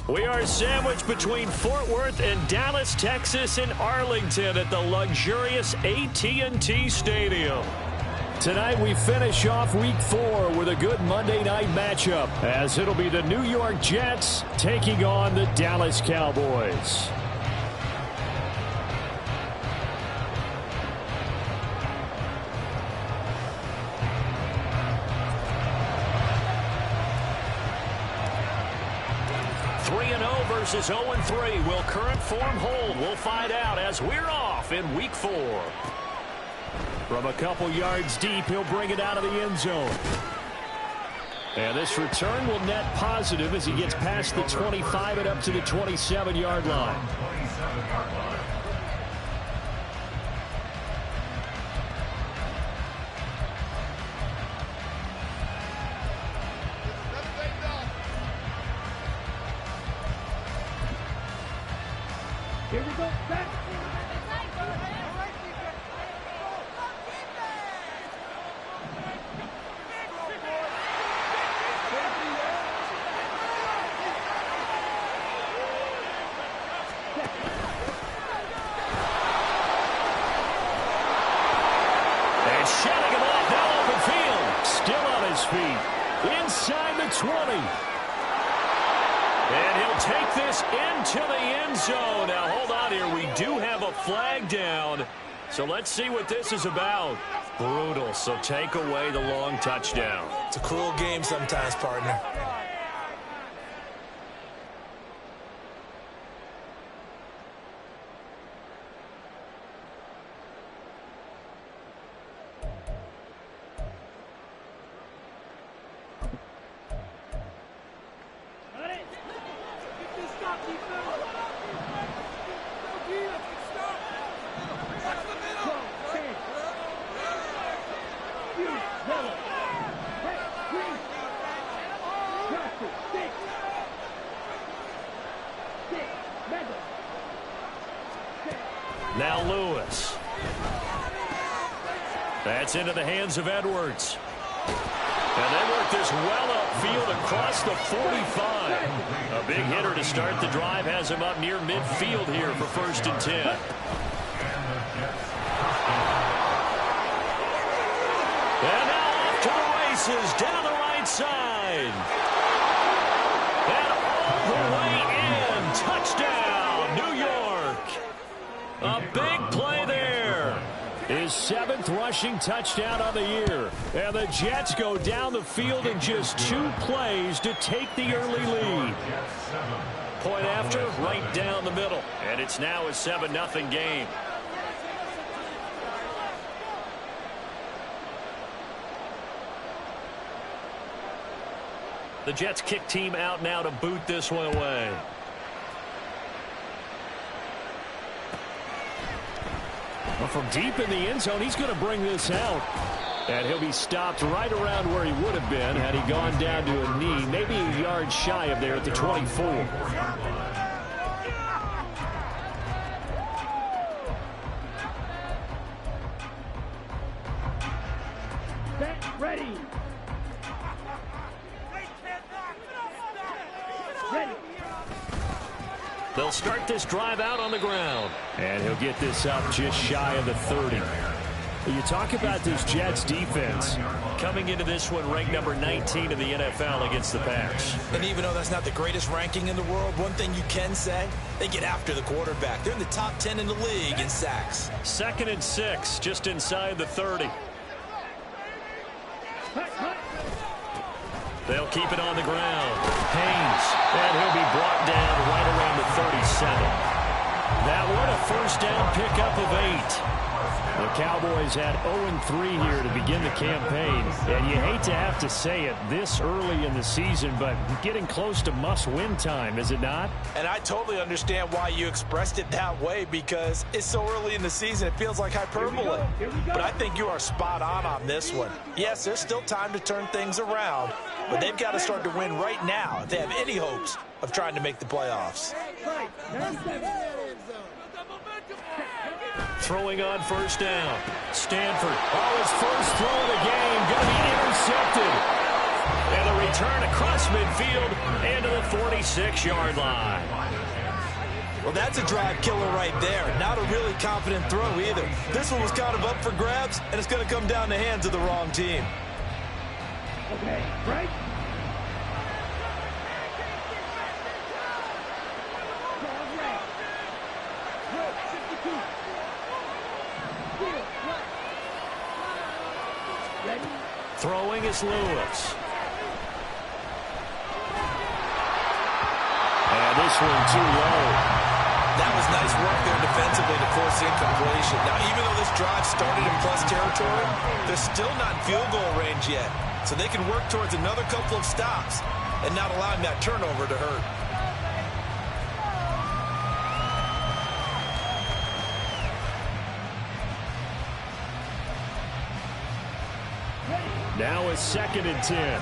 We are sandwiched between Fort Worth and Dallas, Texas, and Arlington at the luxurious AT&T Stadium. Tonight we finish off Week 4 with a good Monday night matchup, as it'll be the New York Jets taking on the Dallas Cowboys. Versus 0-3. Will current form hold? We'll find out as we're off in Week 4. From a couple yards deep, he'll bring it out of the end zone. And this return will net positive as he gets past the 25 and up to the 27-yard line. Here we go. Back. And shedding him off now open field. Still on his feet. Inside the 20. And he'll take this into the end zone. Now, hold on here. We do have a flag down. So let's see what this is about. Brutal. So take away the long touchdown. It's a cruel game sometimes, partner. Now Lewis. That's into the hands of Edwards. And they work this well upfield across the 45. A big hitter to start the drive has him up near midfield here for 1st and 10. And now off to the races down the right side. And all the way in. Touchdown, New York. A big play there. His 7th rushing touchdown on the year. And the Jets go down the field in just 2 plays to take the early lead. Point after, right down the middle. And it's now a 7-0 game. The Jets kick team out now to boot this one away. Well, from deep in the end zone, he's going to bring this out. And he'll be stopped right around where he would have been had he gone down to a knee, maybe a yard shy of there at the 24. Set, ready. Ready. They'll start this drive out on the ground. And he'll get this up just shy of the 30. You talk about this Jets defense coming into this one ranked number 19 in the NFL against the pass. And even though that's not the greatest ranking in the world, one thing you can say, they get after the quarterback. They're in the top 10 in the league in sacks. 2nd and 6, just inside the 30. They'll keep it on the ground. Haynes, and he'll be brought down right around the 37. That one a 1st down pickup of 8. The Cowboys had 0-3 here to begin the campaign. And you hate to have to say it this early in the season, but getting close to must-win time, is it not? And I totally understand why you expressed it that way, because it's so early in the season, it feels like hyperbole. But I think you are spot on this one. Yes, there's still time to turn things around, but they've got to start to win right now if they have any hopes of trying to make the playoffs. Throwing on 1st down. Stanford. Oh, his first throw of the game. Going to be intercepted. And a return across midfield into the 46-yard line. Well, that's a drive killer right there. Not a really confident throw either. This one was kind of up for grabs, and it's going to come down the hands of the wrong team. Okay, right? Throwing is Lewis. And this one too low. That was nice work there defensively to force incompletion. Now, even though this drive started in plus territory, they're still not in field goal range yet. So they can work towards another couple of stops and not allowing that turnover to hurt. Now it's 2nd and 10.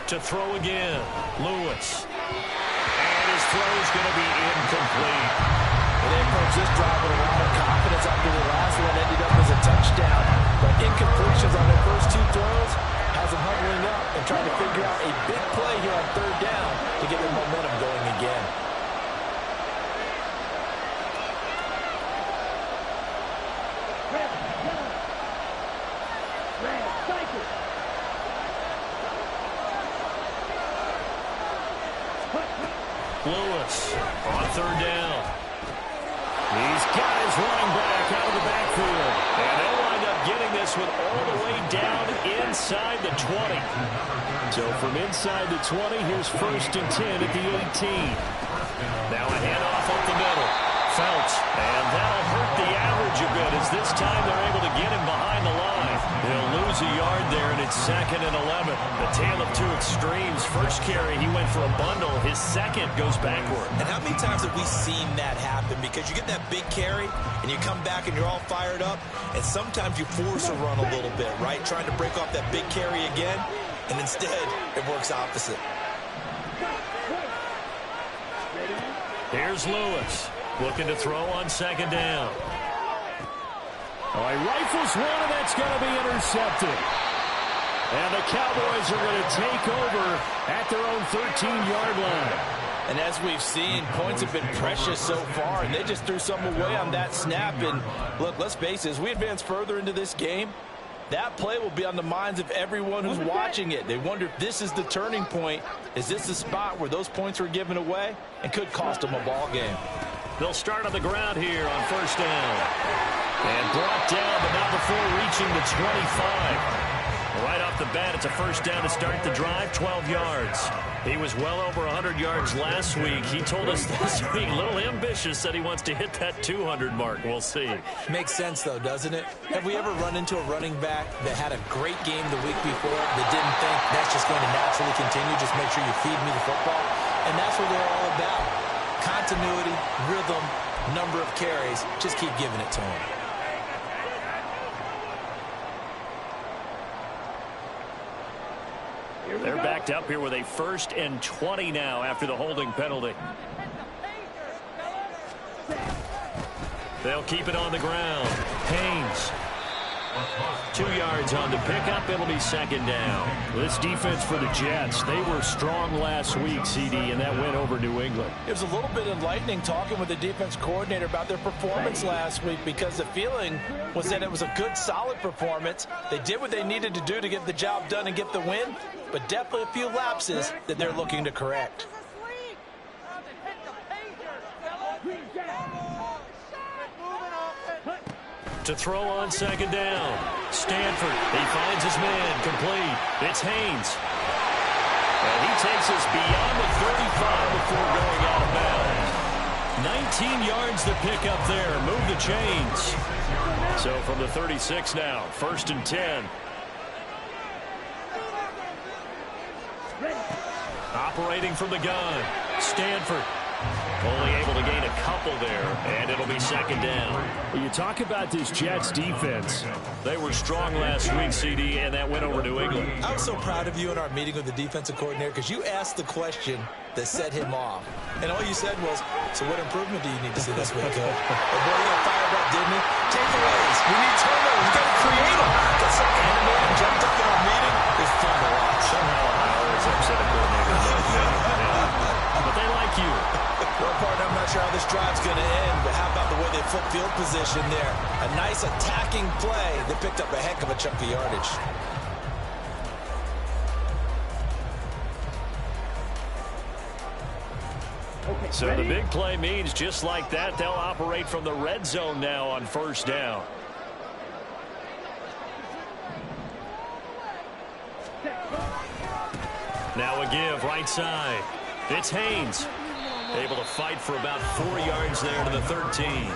To throw again, Lewis. And his throw is going to be incomplete. And they approached this drive with a lot of confidence after the last one ended up as a touchdown. But incompletions on their first two throws has them huddling up and trying to figure out a big play here on 3rd down to get their momentum going again. Lewis on 3rd down. He's got his running back out of the backfield. And they'll wind up getting this one all the way down inside the 20. So from inside the 20, here's 1st and 10 at the 18. Now a handoff up the middle. Felts. And that'll hurt the average a bit as this time they're able to get him behind the line. They'll lose a yard there, and it's 2nd and 11. The tale of two extremes. First carry, he went for a bundle. His second goes backward. And how many times have we seen that happen? Because you get that big carry, and you come back, and you're all fired up, and sometimes you force a run a little bit, right? Trying to break off that big carry again, and instead, it works opposite. Here's Lewis, looking to throw on 2nd down. Oh, he rifles one, and that's going to be intercepted. And the Cowboys are going to take over at their own 13-yard line. And as we've seen, points have been precious so far, and they just threw some away on that snap. And look, let's face it, as we advance further into this game, that play will be on the minds of everyone who's watching it. They wonder if this is the turning point. Is this the spot where those points were given away and could cost them a ball game? They'll start on the ground here on 1st down. And brought down, but not before reaching the 25. Right off the bat, it's a 1st down to start the drive, 12 yards. He was well over 100 yards last week. He told us this week, a little ambitious, said he wants to hit that 200 mark. We'll see. Makes sense, though, doesn't it? Have we ever run into a running back that had a great game the week before that didn't think that's just going to naturally continue, just make sure you feed me the football? And that's what they're all about. Continuity, rhythm, number of carries. Just keep giving it to him. They're backed up here with a 1st and 20 now after the holding penalty. They'll keep it on the ground. Haynes. 2 yards on the pickup. It'll be 2nd down. This defense for the Jets, they were strong last week, CD, and that went over New England. It was a little bit enlightening talking with the defense coordinator about their performance last week, because the feeling was that it was a good, solid performance. They did what they needed to do to get the job done and get the win, but definitely a few lapses that they're looking to correct. To throw on 2nd down. Stanford, he finds his man, complete. It's Haynes. And he takes us beyond the 35 before going out of bounds. 19 yards to pick up there. Move the chains. So from the 36 now, 1st and 10. Operating from the gun. Stanford Only able to gain a couple there, and it'll be second down. You talk about this Jets defense. They were strong last week, CD, and that went over New England. I was so proud of you in our meeting with the defensive coordinator because you asked the question that set him off. And all you said was, so what improvement do you need to see this week, Coach? The boy got fired up, didn't he? Takeaways. We need turnovers. We got to create them. Got so animated and jumped up in our meeting. It was fun to watch. Somehow I always upset a coordinator. But they like you. Well, partner, I'm not sure how this drive's going to end, but how about the way they flip field position there? A nice attacking play that picked up a heck of a chunk of yardage. So the big play means just like that, they'll operate from the red zone now on first down. Now a give right side. It's Haynes. Able to fight for about 4 yards there to the 13.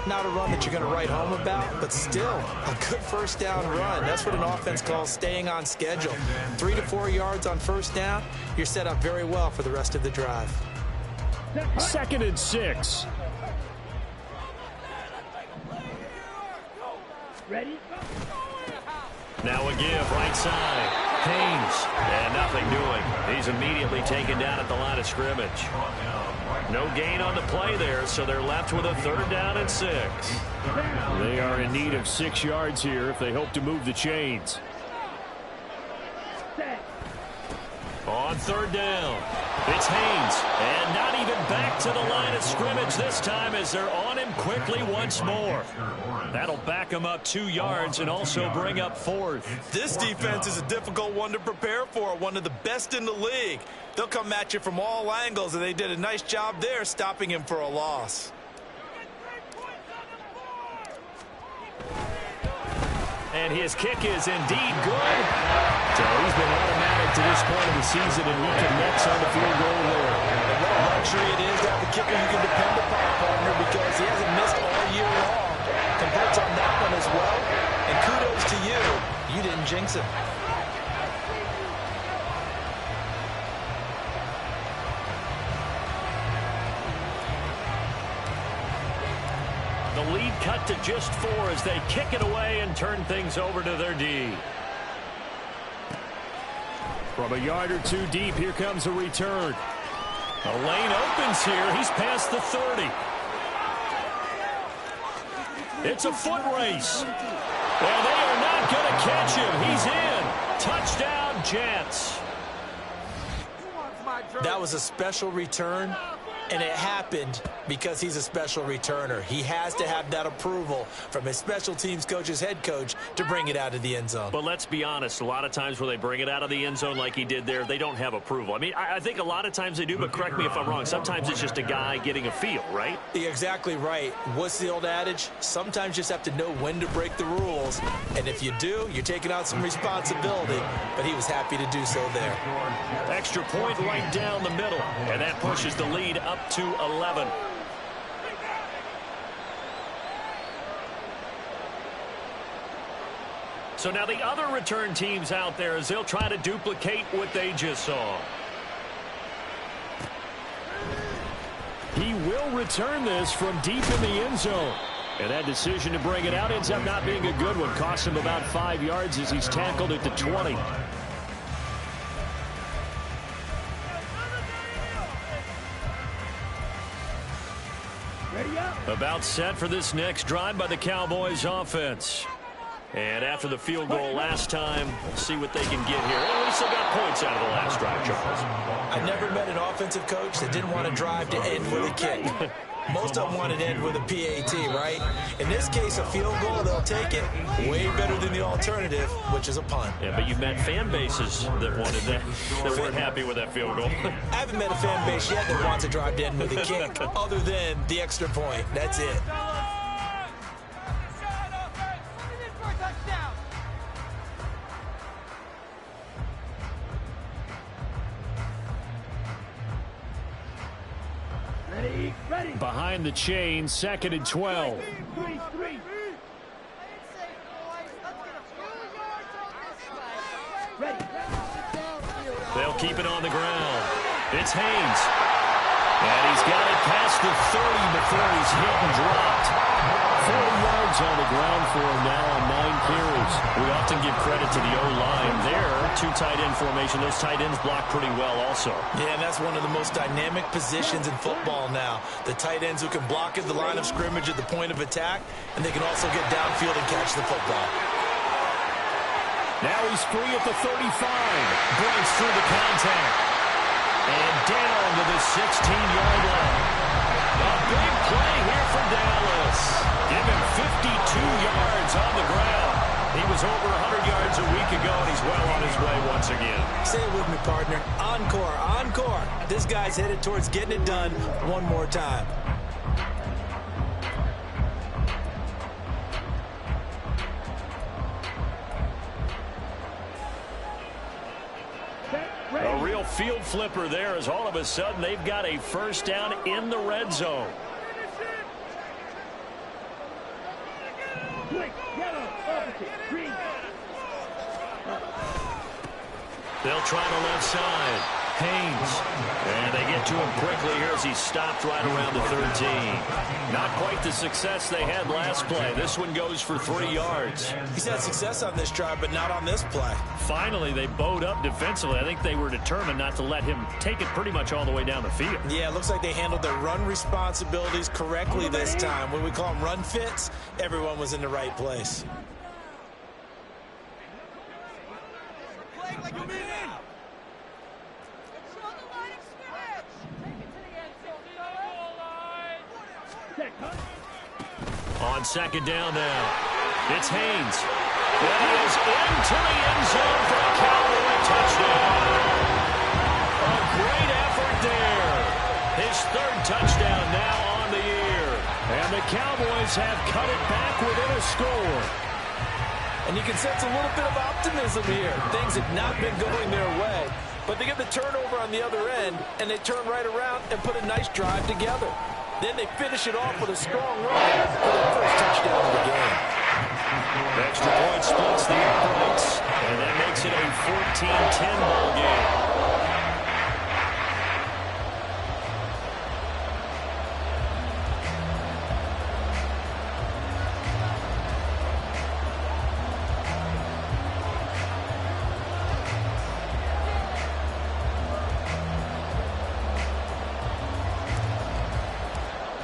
Not a run that you're going to write home about, but still a good first down run. That's what an offense calls staying on schedule. 3 to 4 yards on first down, you're set up very well for the rest of the drive. 2nd and 6. Ready? Now a give right side. Haynes. And nothing doing. He's immediately taken down at the line of scrimmage. No gain on the play there, so they're left with a 3rd down and 6. They are in need of 6 yards here if they hope to move the chains. On 3rd down, it's Haynes, and not even back to the line of scrimmage this time as they're on him quickly once more. That'll back him up 2 yards and also bring up 4th. This defense is a difficult one to prepare for, one of the best in the league. They'll come at you from all angles, and they did a nice job there stopping him for a loss. And his kick is indeed good. So he's been automatic to this point of the season, and he connects on the field goal there. And what a luxury it is to have a kicker you can depend upon, partner, because he hasn't missed all year long. Converts on that one as well. And kudos to you. You didn't jinx him. The lead cut to just 4 as they kick it away and turn things over to their D. From a yard or 2 deep, here comes a return. The lane opens here. He's past the 30. It's a foot race. And they are not going to catch him. He's in. Touchdown, Jets. That was a special return, and it happened because he's a special returner. He has to have that approval from his special teams coach's head coach to bring it out of the end zone. But let's be honest, a lot of times when they bring it out of the end zone like he did there, they don't have approval. I mean, I think a lot of times they do, but correct me if I'm wrong. Sometimes it's just a guy getting a feel, right? You're exactly right. What's the old adage? Sometimes you just have to know when to break the rules. And if you do, you're taking out some responsibility. But he was happy to do so there. Extra point right down the middle. And that pushes the lead up to 11. So now the other return teams out there as they'll try to duplicate what they just saw. He will return this from deep in the end zone. And that decision to bring it out ends up not being a good one. Cost him about 5 yards as he's tackled at the 20. About set for this next drive by the Cowboys offense. And after the field goal last time, we'll see what they can get here. At least they got points out of the last drive, Charles. I never met an offensive coach that didn't want to drive to end with a kick. Most of them wanted to end with a PAT, right? In this case, a field goal, they'll take it. Way better than the alternative, which is a punt. Yeah, but you've met fan bases that wanted that, that weren't happy with that field goal. I haven't met a fan base yet that wants to drive to end with a kick, other than the extra point. That's it. Ready. Behind the chain, 2nd and 12. Three. Ready. They'll keep it on the ground. It's Haynes. And he's got it past the 30 before he's hit and dropped. 40 yards on the ground for him now on 9 carries. We often give credit to the O-line there. 2 tight end formation. Those tight ends block pretty well also. Yeah, and that's one of the most dynamic positions in football now. The tight ends who can block at the line of scrimmage at the point of attack, and they can also get downfield and catch the football. Now he's free at the 35. Breaks through the contact. And down to the 16-yard line. A big play here for Dallas. Give him 52 yards on the ground. He was over 100 yards a week ago, and he's well on his way once again. Say it with me, partner. Encore, encore. This guy's headed towards getting it done one more time. A real field flipper there as all of a sudden they've got a first down in the red zone. They'll try the left side. Haynes. And they get to him quickly here as he stopped right around the 13. Not quite the success they had last play. This one goes for 3 yards. He's had success on this drive, but not on this play. Finally, they bowed up defensively. I think they were determined not to let him take it pretty much all the way down the field. Yeah, it looks like they handled their run responsibilities correctly this time. When we call them run fits, everyone was in the right place. On second down now, it's Haynes. That is into the end zone for a Cowboy touchdown. A great effort there. His 3rd touchdown now on the year. And the Cowboys have cut it back within a score. And you can sense a little bit of optimism here. Things have not been going their way, but they get the turnover on the other end, and they turn right around and put a nice drive together. Then they finish it off with a strong run for their first touchdown of the game. Extra point splits the uprights, and that makes it a 14-10 ball game.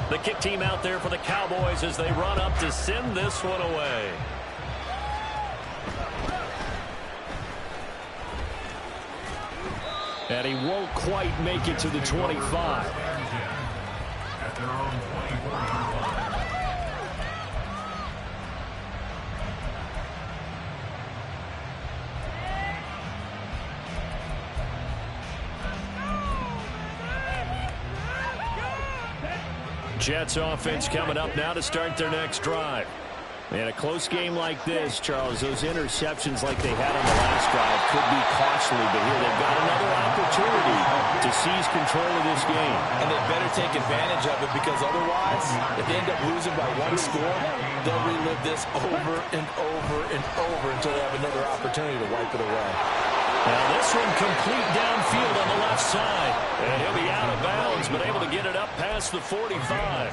The kick team out there for the Cowboys as they run up to send this one away. And he won't quite make it to the 25. Jets offense coming up now to start their next drive. In a close game like this, Charles, those interceptions like they had on the last drive could be costly, but here they've got another opportunity to seize control of this game. And they better take advantage of it, because otherwise, if they end up losing by 1 score, they'll relive this over and over and over until they have another opportunity to wipe it away. Now this one complete downfield on the left side. And he'll be out of bounds, but able to get it up past the 45.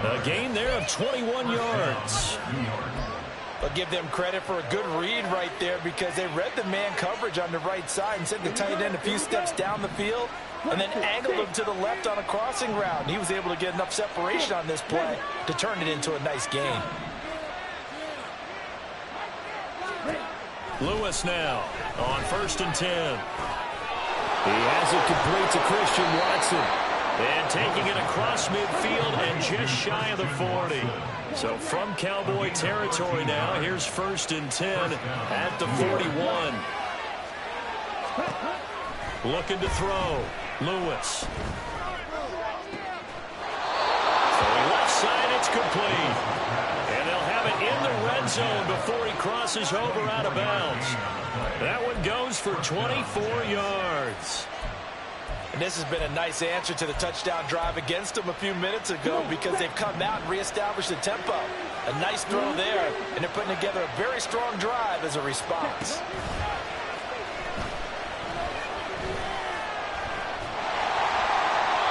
A gain there of 21 yards. I'll give them credit for a good read right there, because they read the man coverage on the right side and sent the tight end a few steps down the field and then angled him to the left on a crossing route. And he was able to get enough separation on this play to turn it into a nice gain. Lewis now on 1st and 10. He has it complete to Christian Watson. And taking it across midfield and just shy of the 40. So from Cowboy territory now, here's 1st and 10 at the 41. Looking to throw. Lewis. Throwing left side, it's complete. And they'll have it in the red zone before he crosses over out of bounds. That one goes for 24 yards. And this has been a nice answer to the touchdown drive against them a few minutes ago, because they've come out and reestablished the tempo. A nice throw there, and they're putting together a very strong drive as a response.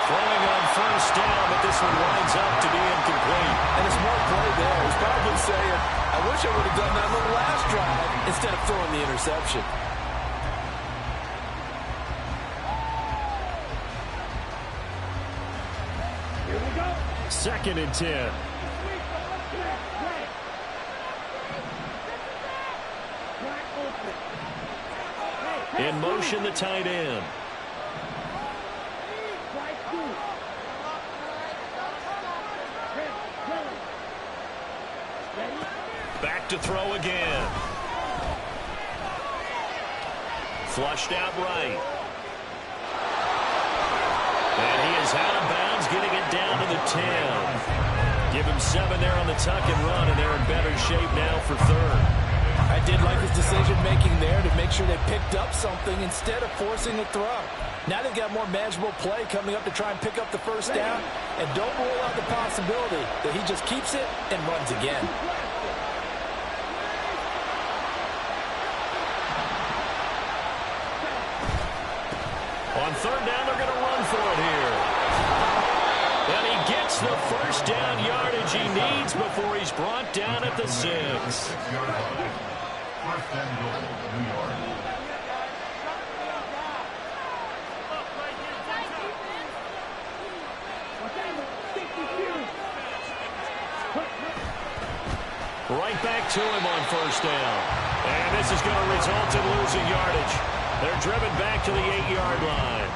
Throwing on first down, but this one winds up to be incomplete. And a smart play there. He's probably saying, I wish I would have done that on the last drive instead of throwing the interception. Here we go. 2nd and 10. In motion, the tight end. Back to throw again. Flushed out right. And he is out of bounds, getting it down to the 10. Give him 7 there on the tuck and run, and they're in better shape now for 3rd. I did like his decision-making there to make sure they picked up something instead of forcing a throw. Now they've got more manageable play coming up to try and pick up the first down, and don't rule out the possibility that he just keeps it and runs again. On 3rd down, they're going to run for it here. And he gets the first down yardage he needs before he's brought down at the 6. Right back to him on 1st down. And this is going to result in losing yardage. They're driven back to the 8-yard line.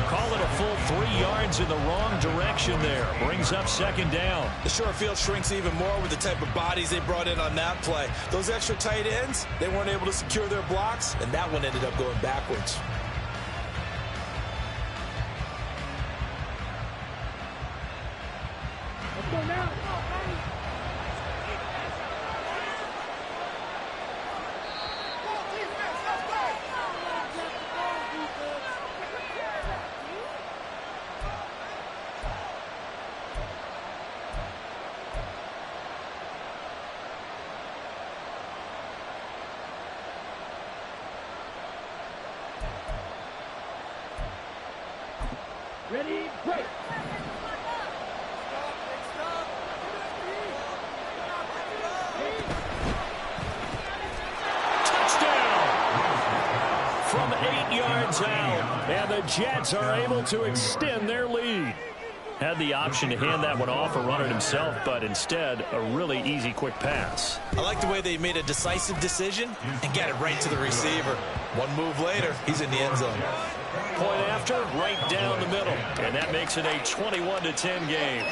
Call it a full 3 yards in the wrong direction there. Brings up 2nd down. The short field shrinks even more with the type of bodies they brought in on that play. Those extra tight ends, they weren't able to secure their blocks, and that one ended up going backwards. Let's go now. Ready, break. Touchdown! From 8 yards out, and the Jets are able to extend their lead. Had the option to hand that one off or run it himself, but instead, a really easy, quick pass. I like the way they made a decisive decision and got it right to the receiver. One move later, he's in the end zone. Point after, right down the middle. And that makes it a 21-10 game.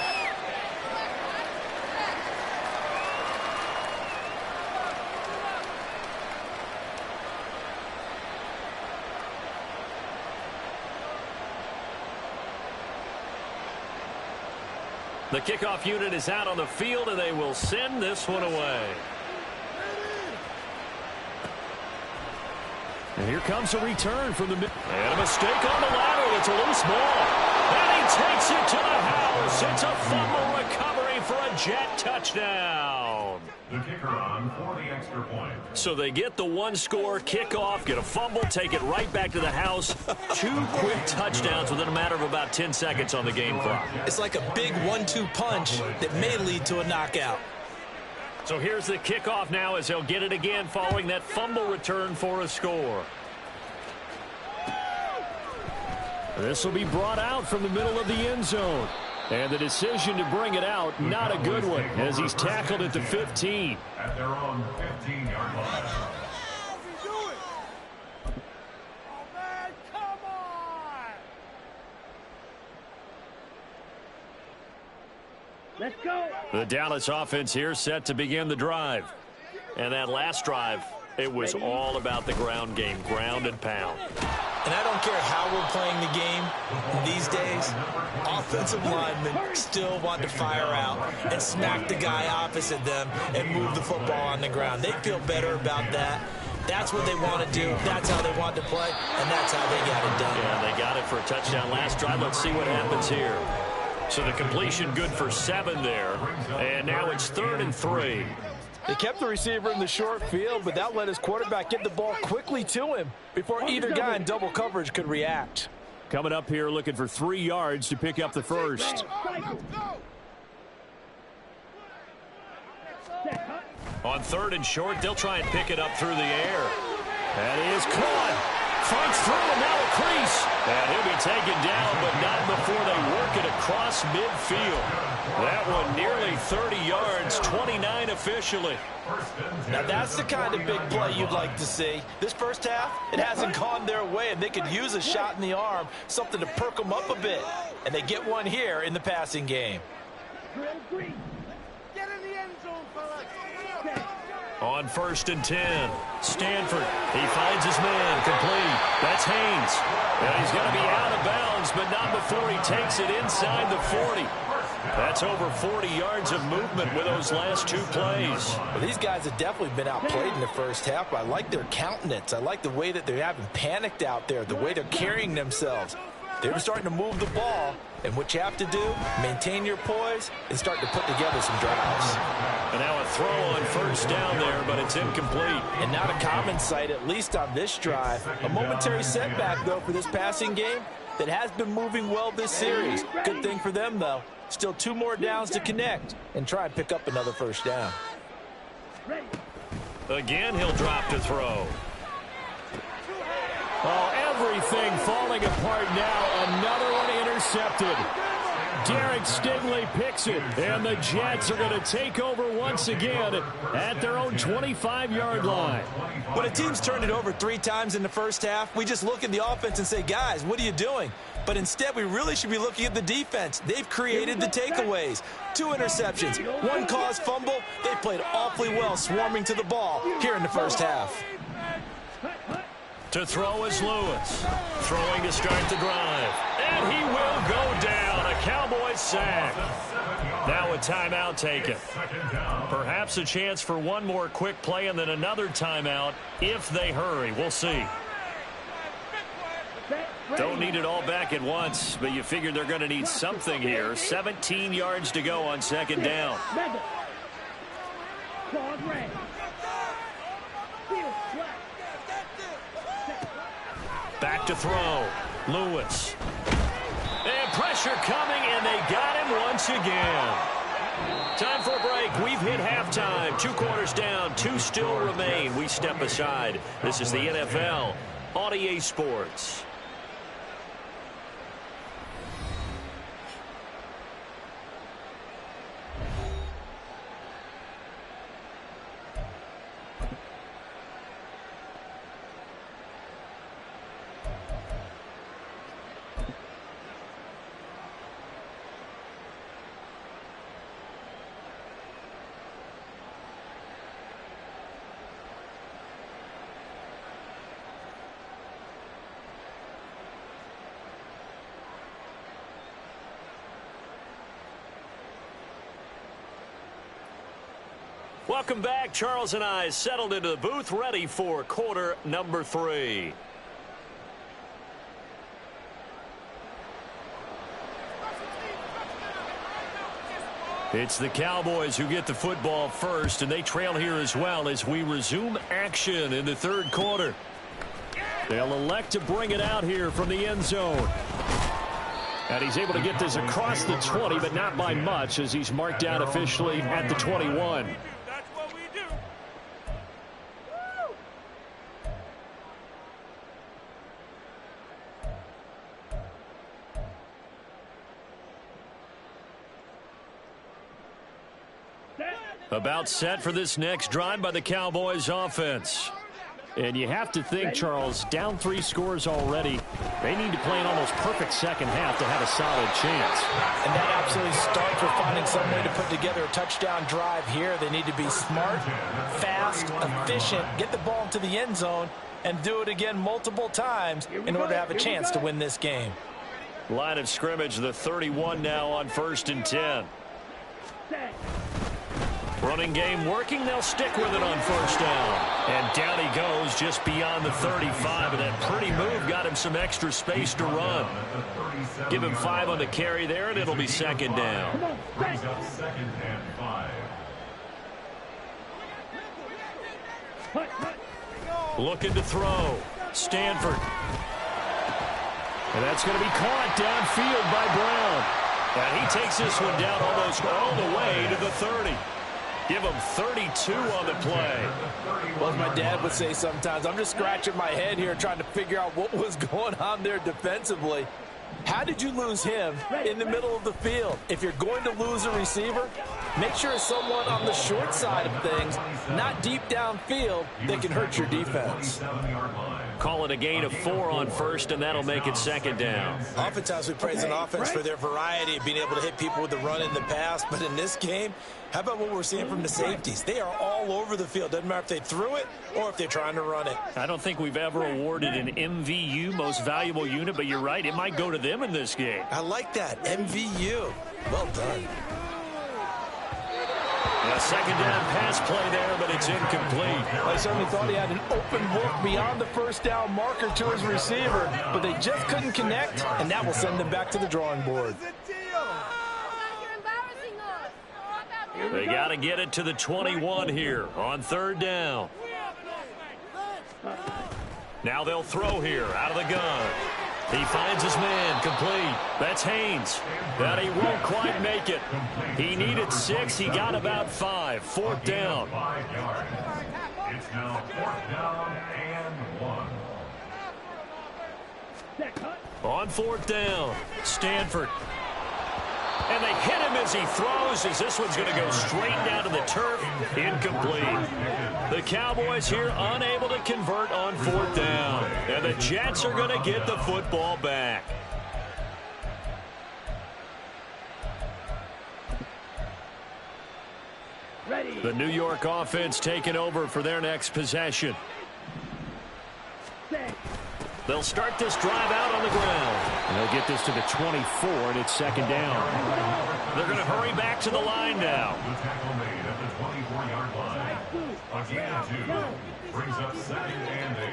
The kickoff unit is out on the field, and they will send this one away. And here comes a return from the mid. And a mistake on the ladder. It's a loose ball. And he takes it to the house. It's a fumble recovery for a Jet touchdown. The kicker on for the extra point. So they get the one-score kickoff, get a fumble, take it right back to the house. 2 quick touchdowns within a matter of about 10 seconds on the game clock. It's like a big 1-2 punch that may lead to a knockout. So here's the kickoff now as they'll get it again following that fumble return for a score. This will be brought out from the middle of the end zone. And the decision to bring it out, not a good one, as he's tackled at the 15. At their own 15-yard line. Let's go. The Dallas offense here set to begin the drive. And that last drive, it was all about the ground game, ground and pound. And I don't care how we're playing the game these days, offensive linemen still want to fire out and smack the guy opposite them and move the football on the ground. They feel better about that. That's what they want to do. That's how they want to play, and that's how they got it done. Yeah, they got it for a touchdown last drive. Let's see what happens here. So the completion good for 7 there, and now it's 3rd and 3. They kept the receiver in the short field, but that let his quarterback get the ball quickly to him before either guy in double coverage could react. Coming up here looking for 3 yards to pick up the first. On 3rd and short, they'll try and pick it up through the air. That is caught. Fights through and now a crease. And he'll be taken down, but not before they work it across midfield. That one nearly 30 yards, 29 officially. Now that's the kind of big play you'd like to see. This first half, it hasn't gone their way, and they could use a shot in the arm, something to perk them up a bit. And they get one here in the passing game. On 1st and 10, Stanford, he finds his man, complete. That's Haynes. And he's going to be out of bounds, but not before he takes it inside the 40. That's over 40 yards of movement with those last 2 plays. Well, these guys have definitely been outplayed in the first half, but I like their countenance. I like the way that they haven't panicked out there, the way they're carrying themselves. They're starting to move the ball, and what you have to do, maintain your poise and start to put together some drives. And now a throw on 1st down there, but it's incomplete. And not a common sight, at least on this drive. A momentary setback, though, for this passing game that has been moving well this series. Good thing for them, though. Still 2 more downs to connect and try and pick up another 1st down. Again, he'll drop to throw. Oh, everything falling apart now. Another one intercepted. Derek Stingley picks it, and the Jets are going to take over once again at their own 25-yard line. When a team's turned it over 3 times in the first half, we just look at the offense and say, guys, what are you doing? But instead, we really should be looking at the defense. They've created the takeaways. 2 interceptions, 1 caused fumble. They played awfully well swarming to the ball here in the first half. To throw is Lewis. Throwing to start the drive. And he will go down. A Cowboys sack. Now a timeout taken. Perhaps a chance for one more quick play and then another timeout if they hurry. We'll see. Don't need it all back at once, but you figure they're going to need something here. 17 yards to go on 2nd down. Back to throw. Lewis. And pressure coming, and they got him once again. Time for a break. We've hit halftime. 2 quarters down. 2 still remain. We step aside. This is the NFL on EA Sports. Welcome back. Charles and I settled into the booth, ready for quarter number 3. It's the Cowboys who get the football first, and they trail here as well as we resume action in the 3rd quarter. They'll elect to bring it out here from the end zone. And he's able to get this across the 20, but not by much as he's marked out officially at the 21. About set for this next drive by the Cowboys offense. And you have to think, Charles, down 3 scores already. They need to play an almost perfect second half to have a solid chance. And that absolutely starts with finding some way to put together a touchdown drive here. They need to be smart, fast, efficient, get the ball into the end zone, and do it again multiple times in order to have a chance to win this game. Line of scrimmage, the 31 now on 1st and 10. Running game working. They'll stick with it on 1st down. And down he goes just beyond the 35. And that pretty move got him some extra space to run. Give him 5 on the carry there, and it'll be 2nd down. Brings up 2nd and 5. Looking to throw. Stanford. And that's going to be caught downfield by Brown. And he takes this one down almost all the way to the 30. Give him 32 on the play. Well, as my dad would say sometimes, I'm just scratching my head here trying to figure out what was going on there defensively. How did you lose him in the middle of the field? If you're going to lose a receiver, make sure it's someone on the short side of things, not deep downfield, that can hurt your defense. Call it a gain of 4 on first, and that'll make it second down. Oftentimes we praise an offense for their variety of being able to hit people with the run in the pass, but in this game, how about what we're seeing from the safeties? They are all over the field. Doesn't matter if they threw it or if they're trying to run it. I don't think we've ever awarded an MVU, most valuable unit, but you're right, it might go to them in this game. I like that, MVU. Well done. A second down pass play there, but it's incomplete. I certainly thought he had an open look beyond the first down marker to his receiver, but they just couldn't connect, and that will send them back to the drawing board. They got to get it to the 21 here on third down. Now they'll throw here out of the gun. He finds his man, complete. That's Haynes. But he won't quite make it. He needed 6. He got about 5. Fourth down. 5 yards. It's now 4th down and 1. On fourth down, Stanford. And they hit him as he throws, as this one's going to go straight down to the turf. Incomplete. The Cowboys here unable to convert on fourth down. And the Jets are going to get the football back. The New York offense taking over for their next possession. They'll start this drive out on the ground. And they'll get this to the 24, and it's second down. They're going to hurry back to the line now. The tackle made at the 24-yard line. A gain of 2 brings up 2nd and 8.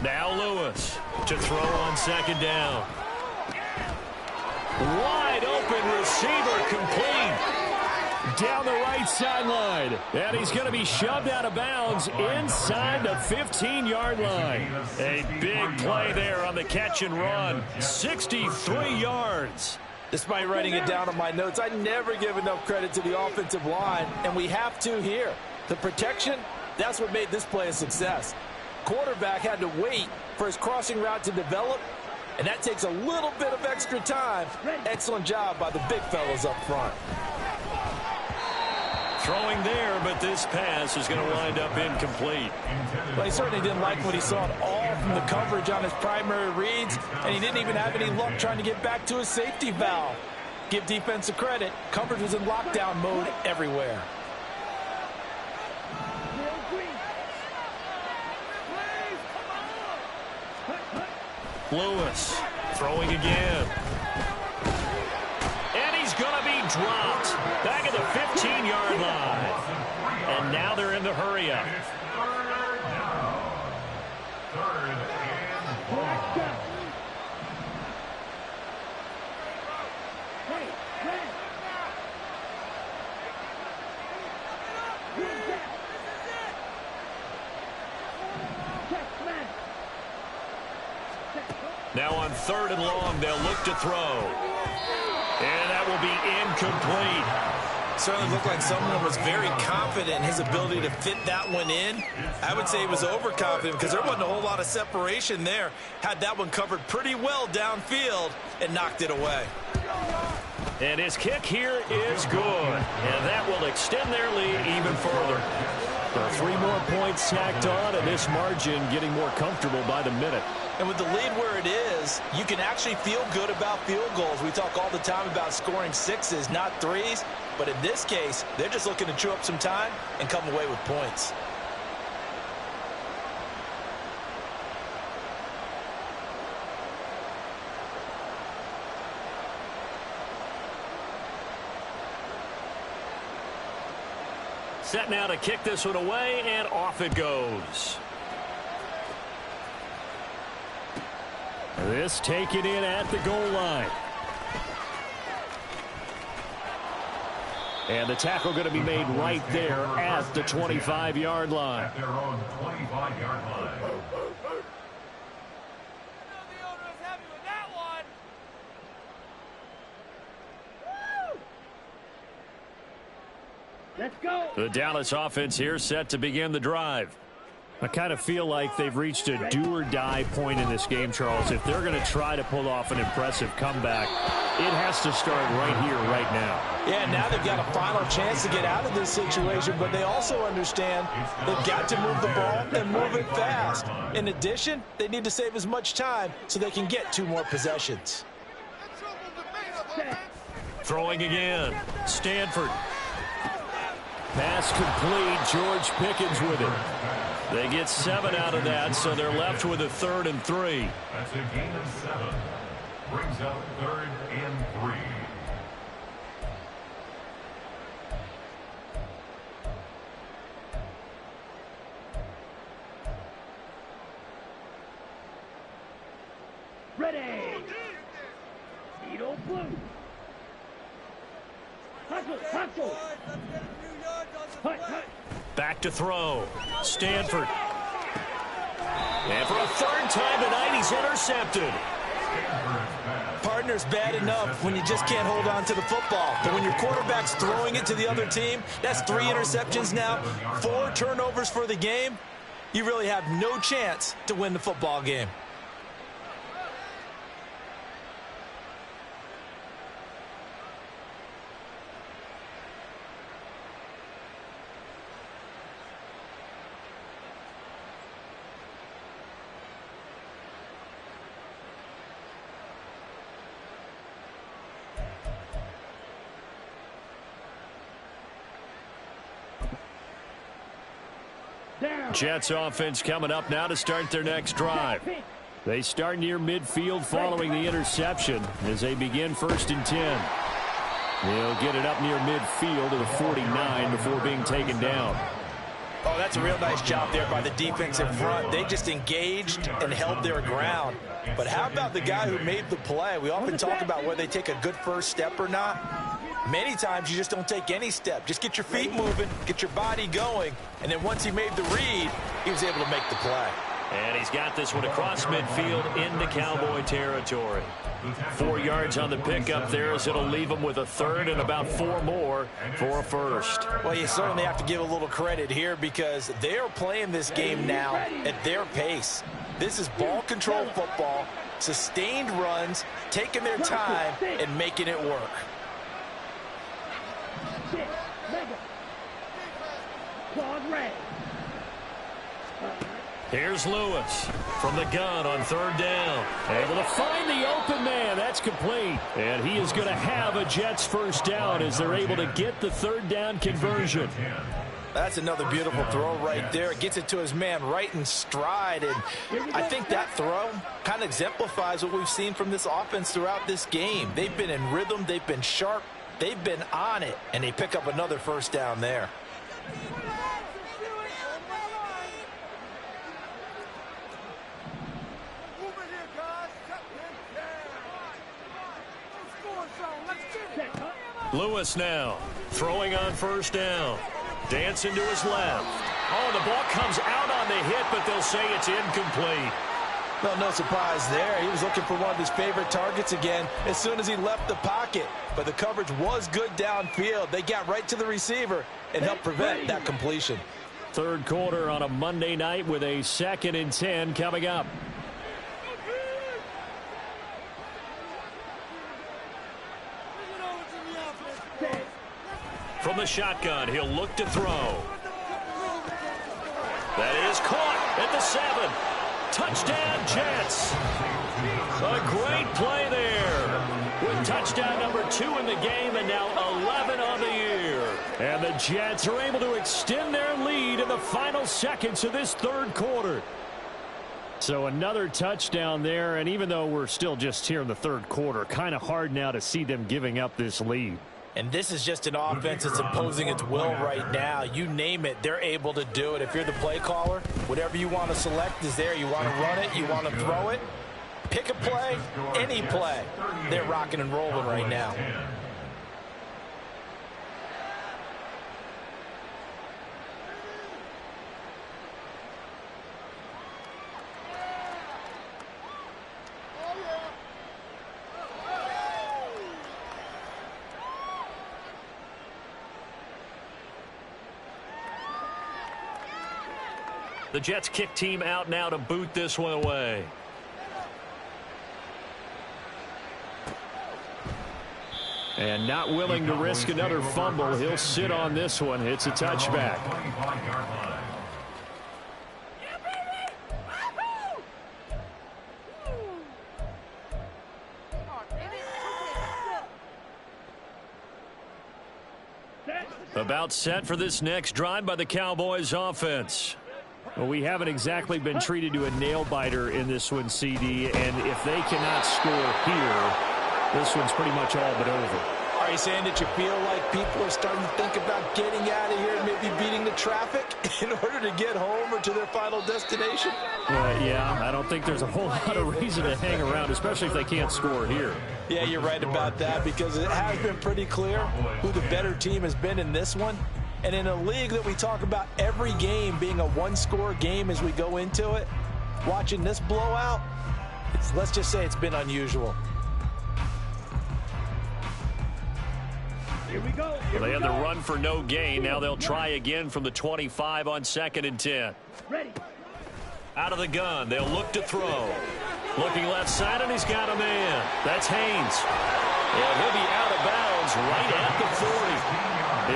Now Lewis to throw on second down. Wide open receiver, complete. Down the right sideline. And he's going to be shoved out of bounds inside the 15-yard line. A big play there on the catch and run. 63 yards. Despite writing it down on my notes, I never give enough credit to the offensive line, and we have to here. The protection, that's what made this play a success. Quarterback had to wait for his crossing route to develop, and that takes a little bit of extra time. Excellent job by the big fellas up front. Throwing there, but this pass is going to wind up incomplete. Well, he certainly didn't like what he saw at all from the coverage on his primary reads, and he didn't even have any luck trying to get back to his safety valve. Give defensive credit. Coverage was in lockdown mode everywhere. Lewis throwing again. And he's going to be dropped back at the 15-yard line. And now they're in the hurry-up. It's 3rd down. 3rd and 1. Now on 3rd and long, they'll look to throw. And that will be incomplete. Certainly looked like someone was very confident in his ability to fit that one in. I would say he was overconfident because there wasn't a whole lot of separation there. Had that one covered pretty well downfield and knocked it away. And his kick here is good. And that will extend their lead even further. 3 more points tacked on, and this margin getting more comfortable by the minute. And with the lead where it is, you can actually feel good about field goals. We talk all the time about scoring 6s, not 3s. But in this case, they're just looking to chew up some time and come away with points. Set now to kick this one away, and off it goes. This taken in at the goal line. And the tackle going to be made right there at the 25-yard line. At their own 25-yard line. Let's go. The Dallas offense here set to begin the drive. I kind of feel like they've reached a do-or-die point in this game, Charles. If they're going to try to pull off an impressive comeback, it has to start right here, right now. Yeah, now they've got a final chance to get out of this situation, but they also understand they've got to move the ball and move it fast. In addition, they need to save as much time so they can get 2 more possessions. Throwing again. Stanford. Pass complete. George Pickens with it. They get 7 out of that, so they're left with a 3rd and 3. That's a gain of 7. Brings up 3rd and 3. Ready. Speedo blue. Hustle, hustle. Hut, hut. Back to throw. Stanford. And for a 3rd time tonight, he's intercepted. Partner's bad enough when you just can't hold on to the football. But when your quarterback's throwing it to the other team, that's 3 interceptions now, 4 turnovers for the game. You really have no chance to win the football game. Jets offense coming up now to start their next drive. They start near midfield following the interception as they begin 1st and 10. They'll get it up near midfield to the 49 before being taken down. Oh, that's a real nice job there by the defensive front. They just engaged and held their ground. But how about the guy who made the play? We often talk about whether they take a good first step or not. Many times you just don't take any step. Just get your feet moving, get your body going, and then once he made the read, he was able to make the play. And he's got this one across midfield into Cowboy territory. 4 yards on the pickup there as it'll leave him with a 3rd and about 4 more for a 1st. Well, you certainly have to give a little credit here because they are playing this game now at their pace. This is ball control football, sustained runs, taking their time and making it work. Here's Lewis from the gun on 3rd down. Able to find the open man. That's complete. And he is going to have a Jets 1st down as they're able to get the 3rd down conversion. That's another beautiful throw right there. Gets it to his man right in stride. And I think that throw kind of exemplifies what we've seen from this offense throughout this game. They've been in rhythm. They've been sharp. They've been on it. And they pick up another 1st down there. Lewis now throwing on 1st down. Dancing to his left. Oh, the ball comes out on the hit, but they'll say it's incomplete. Well, no surprise there. He was looking for one of his favorite targets again as soon as he left the pocket. But the coverage was good downfield. They got right to the receiver and helped prevent that completion. 3rd quarter on a Monday night with a 2nd and 10 coming up. From the shotgun, he'll look to throw. That is caught at the 7. Touchdown, Jets. A great play there. With touchdown number 2 in the game and now 11 on the year. And the Jets are able to extend their lead in the final seconds of this 3rd quarter. So another touchdown there, and even though we're still just here in the 3rd quarter, kind of hard now to see them giving up this lead. And this is just an offense that's imposing its will right now. You name it, they're able to do it. If you're the play caller, whatever you want to select is there. You want to run it, you want to throw it. Pick a play, any play. They're rocking and rolling right now. The Jets kick team out now to boot this one away. And not willing to risk another fumble. He'll sit on this one. It's a touchback. About set for this next drive by the Cowboys offense. Well, we haven't exactly been treated to a nail-biter in this one, CD, and if they cannot score here, this one's pretty much all but over. Are you saying that you feel like people are starting to think about getting out of here and maybe beating the traffic in order to get home or to their final destination? Yeah, I don't think there's a whole lot of reason to hang around, especially if they can't score here. Yeah, you're right about that, because it has been pretty clear who the better team has been in this one. And in a league that we talk about every game being a one-score game as we go into it, watching this blowout, let's just say it's been unusual. Here we go. Well, they had the run for no gain. Now they'll try again from the 25 on 2nd and 10. Ready. Out of the gun. They'll look to throw. Looking left side, and he's got a man. That's Haynes. And he'll be out of bounds right at the 40.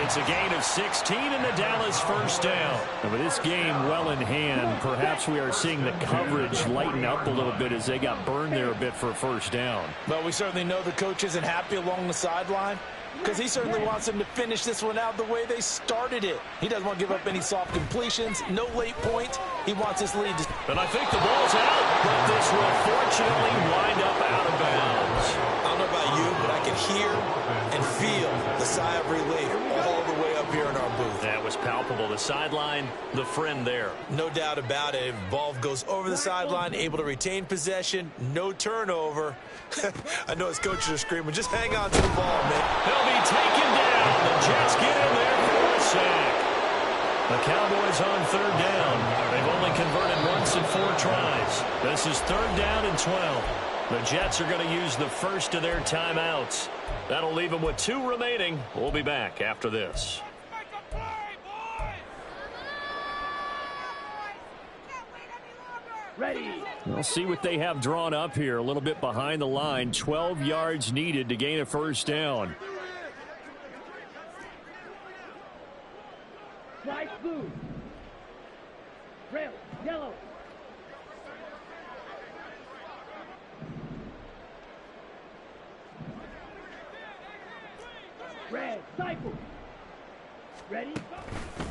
It's a gain of 16 and the Dallas first down. And with this game well in hand, perhaps we are seeing the coverage lighten up a little bit as they got burned there a bit for a first down. But we certainly know the coach isn't happy along the sideline, because he certainly wants them to finish this one out the way they started it. He doesn't want to give up any soft completions, no late point. He wants this lead. And I think the ball's out, but this will fortunately wind up out of bounds. I don't know about you, but I can hear and feel the sigh of relief all the way up here in our booth. That was palpable. The sideline, the friend there. No doubt about it. Ball goes over the sideline, able to retain possession, no turnover. I know his coaches are screaming, just hang on to the ball, man. They'll be taken down. The Jets get in there for a sack. The Cowboys on 3rd down. They've only converted once in 4 tries. This is 3rd down and 12. The Jets are going to use the first of their timeouts. That'll leave them with 2 remaining. We'll be back after this. Ready. We'll see what they have drawn up here. A little bit behind the line. 12 yards needed to gain a first down. Fly blue. Red. Yellow. Red. Cycle. Ready.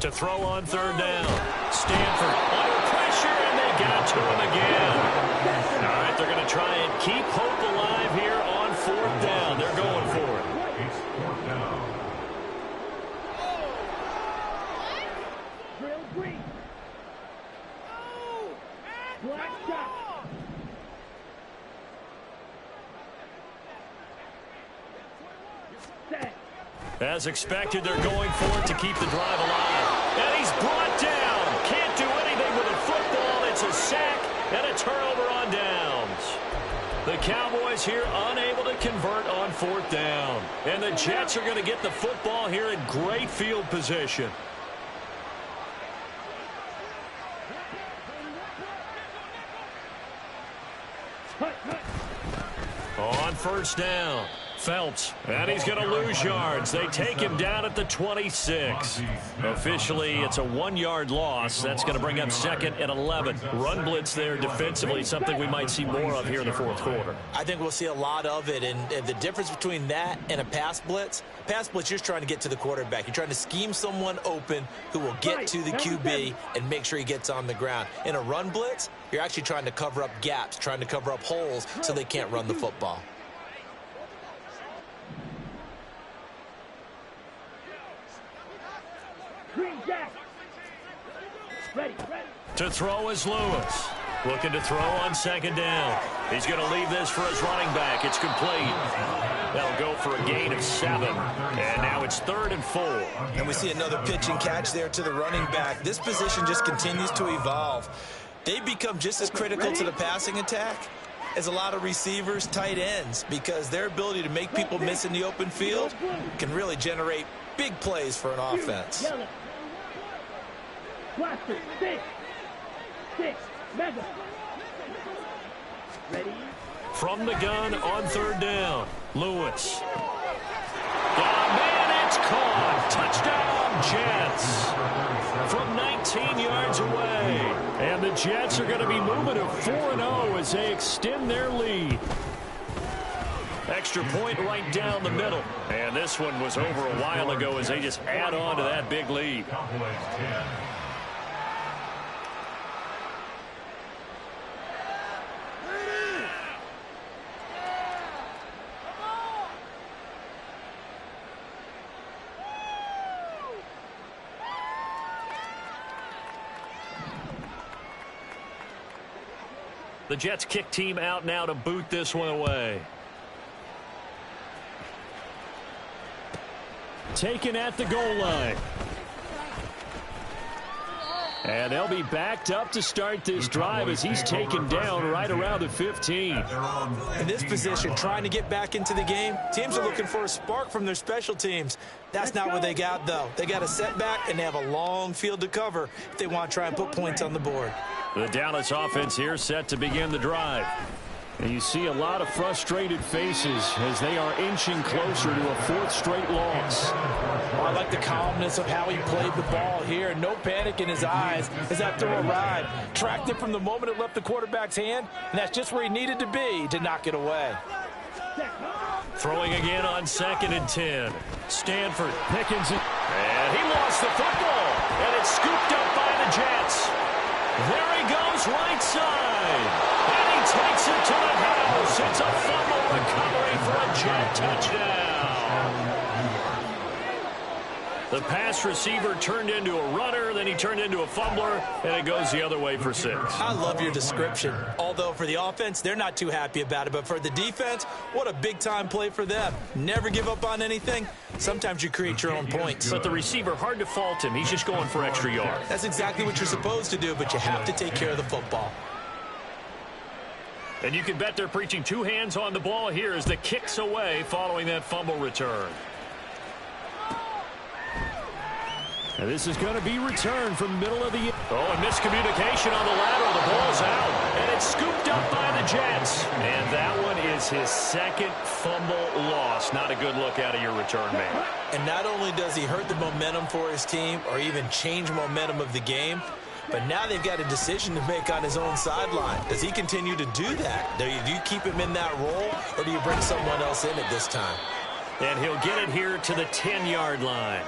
To throw on 3rd down. Stanford under pressure, and they got to him again. All right, they're going to try and keep hope alive here on 4th down. They're going for it. It's 4th down. Drill green. Black shot. Set. As expected, they're going for it to keep the drive alive. And he's brought down. Can't do anything with a football. It's a sack and a turnover on downs. The Cowboys here unable to convert on 4th down. And the Jets are going to get the football here in great field position. On 1st down, Phelps, and he's going to lose yards. They take him down at the 26. Officially, it's a 1-yard loss. That's going to bring up 2nd and 11. Run blitz there defensively, something we might see more of here in the 4th quarter. I think we'll see a lot of it, and the difference between that and a pass blitz, you're just trying to get to the quarterback. You're trying to scheme someone open who will get to the QB and make sure he gets on the ground. In a run blitz, you're actually trying to cover up gaps, trying to cover up holes so they can't run the football. Green jack. Ready. To throw is Lewis. Looking to throw on 2nd down. He's going to leave this for his running back. It's complete. That'll go for a gain of 7. And now it's 3rd and 4. And we see another pitch and catch there to the running back. This position just continues to evolve. They become just as critical to the passing attack as a lot of receivers, tight ends, because their ability to make people miss in the open field can really generate big plays for an offense. Blaster, 6. 6. Mega. Ready? From the gun on third down, Lewis. Man, it's caught. Touchdown, Jets. From 19 yards away. And the Jets are going to be moving to 4-0 as they extend their lead. Extra point right down the middle. And this one was over a while ago as they just add on to that big lead. Cowboys 10. The Jets kick team out now to boot this one away. Taken at the goal line. And they'll be backed up to start this drive as he's taken down right around the 15. In this position, trying to get back into the game, teams are looking for a spark from their special teams. That's not what they got, though. They got a setback, and they have a long field to cover if they want to try and put points on the board. The Dallas offense here set to begin the drive. And you see a lot of frustrated faces as they are inching closer to a fourth straight loss. I like the calmness of how he played the ball here. No panic in his eyes as that throw arrived. Tracked it from the moment it left the quarterback's hand, and that's just where he needed to be to knock it away. Throwing again on 2nd and 10. Stanford, Pickens, and he lost the football. And it's scooped up by the Jets. There he goes right side. And he takes it to the house. It's a fumble recovery for a Jet touchdown. The pass receiver turned into a runner, then he turned into a fumbler, and it goes the other way for 6. I love your description. Although for the offense, they're not too happy about it. But for the defense, what a big-time play for them. Never give up on anything. Sometimes you create your own points. But the receiver, hard to fault him. He's just going for extra yards. That's exactly what you're supposed to do, but you have to take care of the football. And you can bet they're preaching 2 hands on the ball here as the kick's away following that fumble return. And this is going to be returned from middle of the... Oh, and miscommunication on the lateral. The ball's out. And it's scooped up by the Jets. And that one is his 2nd fumble loss. Not a good look out of your return man. And not only does he hurt the momentum for his team or even change momentum of the game, but now they've got a decision to make on his own sideline. Does he continue to do that? Do you keep him in that role, or do you bring someone else in at this time? And he'll get it here to the 10-yard line.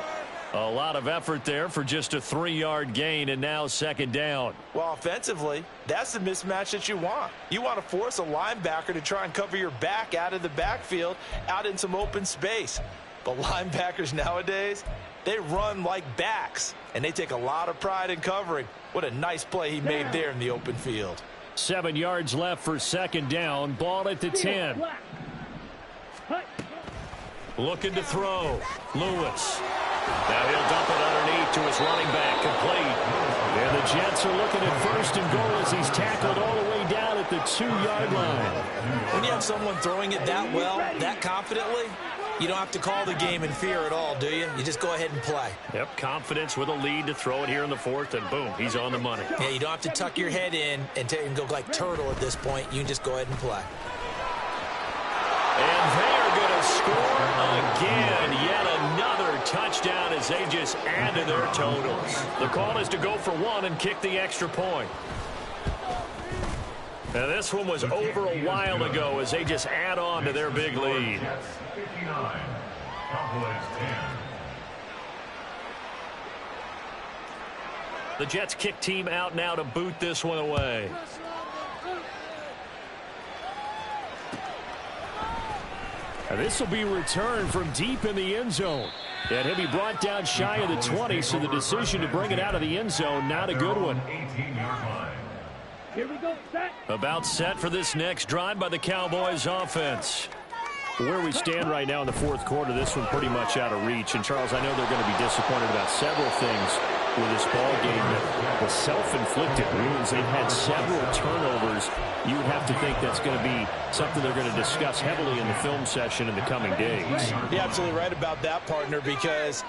A lot of effort there for just a 3-yard gain, and now 2nd down. Well, offensively, that's the mismatch that you want. You want to force a linebacker to try and cover your back out of the backfield, out in some open space. But linebackers nowadays, they run like backs, and they take a lot of pride in covering. What a nice play he made there in the open field. 7 yards left for 2nd down. Ball at the 10. Looking to throw. Lewis. Now he'll dump it underneath to his running back. Complete. And the Jets are looking at 1st and goal as he's tackled all the way down at the 2-yard line. When you have someone throwing it that well, that confidently, you don't have to call the game in fear at all, do you? You just go ahead and play. Yep, confidence with a lead to throw it here in the 4th, and boom, he's on the money. Yeah, you don't have to tuck your head in and go like turtle at this point. You can just go ahead and play. And they are going to score again. Yet another touchdown as they just add to their totals. The call is to go for 1 and kick the extra point. And this one was over a while ago as they just add on to their big lead. 59. Cowboys 10. The Jets kick team out now to boot this one away. And this will be returned from deep in the end zone. And he'll be brought down shy of the 20, so the decision to bring it out of the end zone, not a good one. 18-yard line. Here we go, set. About set for this next drive by the Cowboys offense. Where we stand right now in the 4th quarter, this one pretty much out of reach. And, Charles, I know they're going to be disappointed about several things with this ball game. The self-inflicted wounds, they've had several turnovers. You would have to think that's going to be something they're going to discuss heavily in the film session in the coming days. You're absolutely right about that, partner, because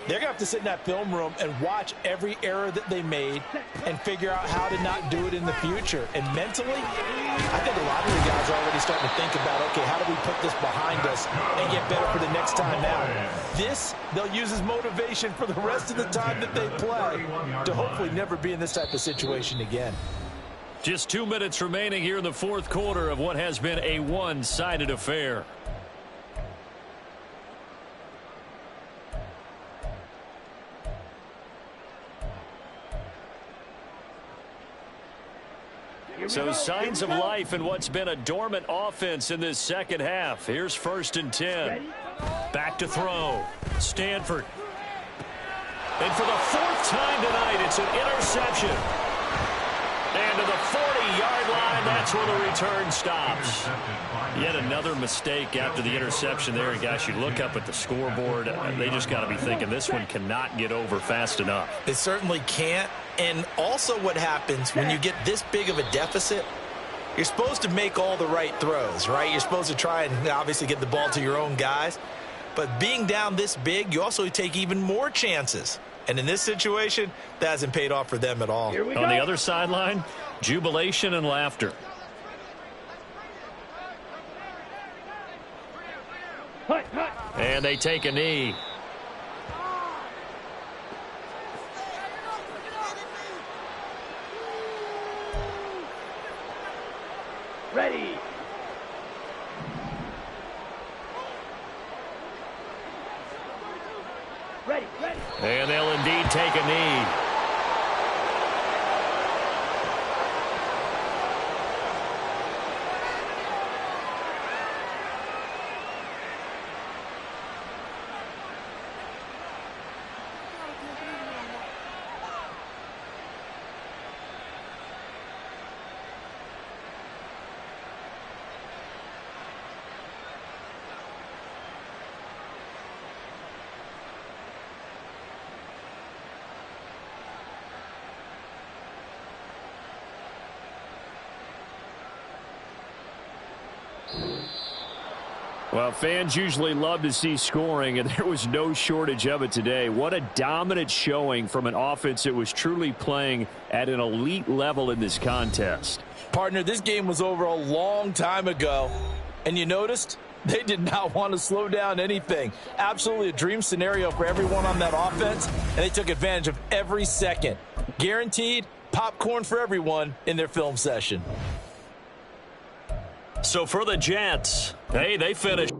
They're going to have to sit in that film room and watch every error that they made and figure out how to not do it in the future. And mentally, I think a lot of the guys are already starting to think about, okay, how do we put this behind us and get better for the next time out? This, they'll use as motivation for the rest of the time that they play to hopefully never be in this type of situation again. Just 2 minutes remaining here in the fourth quarter of what has been a one-sided affair. So signs of life in what's been a dormant offense in this second half. Here's 1st and 10. Back to throw. Stanford. And for the 4th time tonight, it's an interception. And to the 40-yard line, that's where the return stops. Yet another mistake after the interception there. And, gosh, you look up at the scoreboard, they just got to be thinking this one cannot get over fast enough. It certainly can't. And also what happens when you get this big of a deficit, you're supposed to make all the right throws, right? You're supposed to try and obviously get the ball to your own guys. But being down this big, you also take even more chances. And in this situation, that hasn't paid off for them at all. On the other sideline, jubilation and laughter. And they take a knee. Ready. Ready. And they'll indeed take a knee. Well, fans usually love to see scoring, and there was no shortage of it today. What a dominant showing from an offense that was truly playing at an elite level in this contest. Partner, this game was over a long time ago, and you noticed they did not want to slow down anything. Absolutely a dream scenario for everyone on that offense, and they took advantage of every second. Guaranteed popcorn for everyone in their film session. So for the Jets, hey, they finished.